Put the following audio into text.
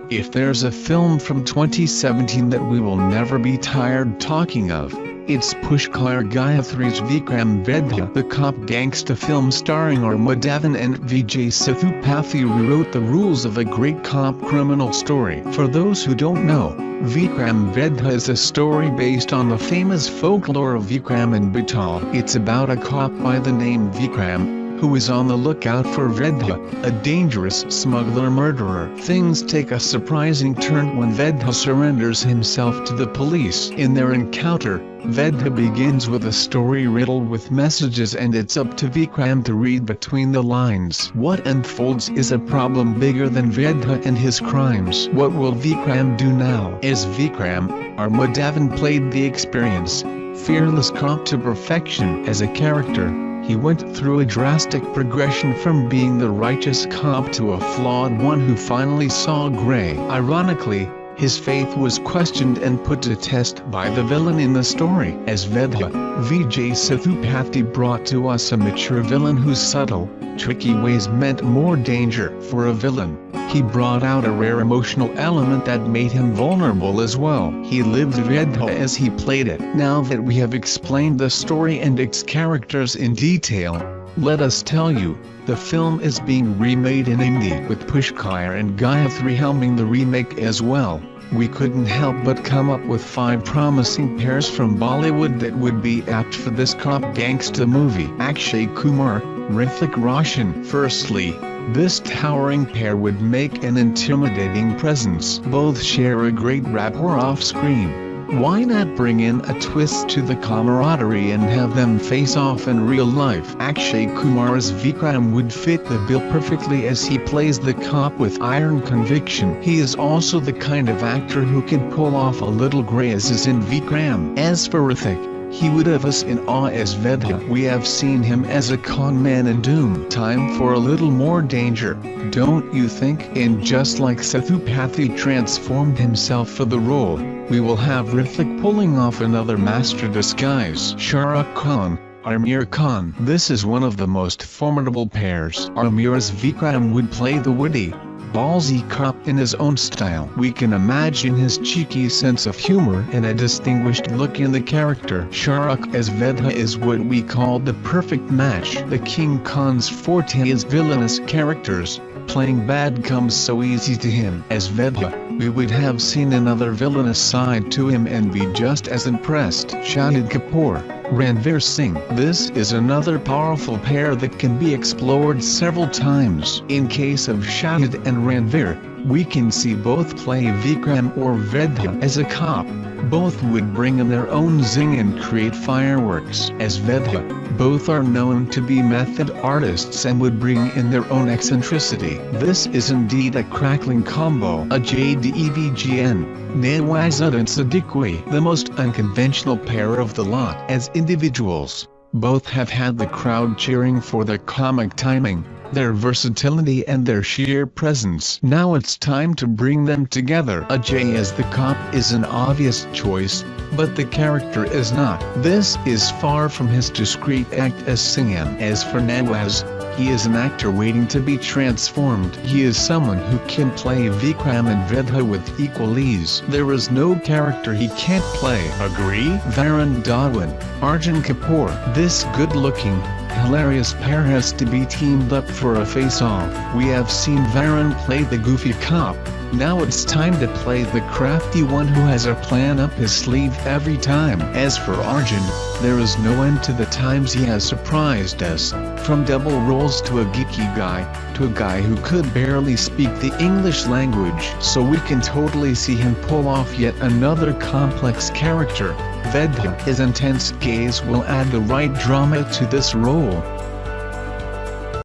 If there's a film from 2017 that we will never be tired talking of, it's Pushkar Gayathri's Vikram Vedha, the cop gangsta film starring Madhavan and Vijay Sethupathi rewrote the rules of a great cop criminal story. For those who don't know, Vikram Vedha is a story based on the famous folklore of Vikram and Betal. It's about a cop by the name Vikram, who is on the lookout for Vedha, a dangerous smuggler-murderer. Things take a surprising turn when Vedha surrenders himself to the police. In their encounter, Vedha begins with a story riddled with messages, and it's up to Vikram to read between the lines. What unfolds is a problem bigger than Vedha and his crimes. What will Vikram do now? As Vikram, Madhavan played the experienced, fearless cop to perfection. As a character, he went through a drastic progression from being the righteous cop to a flawed one who finally saw gray. Ironically, his faith was questioned and put to test by the villain in the story. As Vedha, Vijay Sethupathi brought to us a mature villain whose subtle, tricky ways meant more danger. For a villain, he brought out a rare emotional element that made him vulnerable as well. He lived Vedha as he played it. Now that we have explained the story and its characters in detail, let us tell you, the film is being remade in Hindi with Pushkar and Gayathri helming the remake as well. We couldn't help but come up with 5 promising pairs from Bollywood that would be apt for this cop gangsta movie. Akshay Kumar, Hrithik Roshan. Firstly, this towering pair would make an intimidating presence. Both share a great rapport off-screen. Why not bring in a twist to the camaraderie and have them face off in real life? Akshay Kumar's Vikram would fit the bill perfectly as he plays the cop with iron conviction. He is also the kind of actor who can pull off a little grey as is in Vikram. As for Hrithik, he would have us in awe as Vedha. We have seen him as a con man in Doom. Time for a little more danger, don't you think? And just like Sethupathi transformed himself for the role, we will have Hrithik pulling off another master disguise. Shah Rukh Khan, Aamir Khan. This is one of the most formidable pairs. Aamir's Vikram would play the witty, ballsy cop in his own style. We can imagine his cheeky sense of humor and a distinguished look in the character. Shah Rukh as Vedha is what we call the perfect match. The King Khan's forte is villainous characters. Playing bad comes so easy to him. As Vedha, we would have seen another villainous side to him and be just as impressed. Shahid Kapoor, Ranveer Singh. This is another powerful pair that can be explored several times. In case of Shahid and Ranveer, we can see both play Vikram or Vedha as a cop. Both would bring in their own zing and create fireworks. As Vedha, both are known to be method artists and would bring in their own eccentricity. This is indeed a crackling combo. A JDEVGN, Nawazuddin Siddiqui, the most unconventional pair of the lot. As individuals, both have had the crowd cheering for their comic timing, their versatility and their sheer presence. Now it's time to bring them together. Ajay as the cop is an obvious choice, but the character is not. This is far from his discreet act as Singhan. As for Nawaz, he is an actor waiting to be transformed. He is someone who can play Vikram and Vedha with equal ease. There is no character he can't play. Agree? Varun Dhawan, Arjun Kapoor. This good-looking, hilarious pair has to be teamed up for a face-off. We have seen Varun play the goofy cop. Now it's time to play the crafty one who has a plan up his sleeve every time. As for Arjun, there is no end to the times he has surprised us, from double roles to a geeky guy, to a guy who could barely speak the English language. So we can totally see him pull off yet another complex character. Vedha, his intense gaze will add the right drama to this role.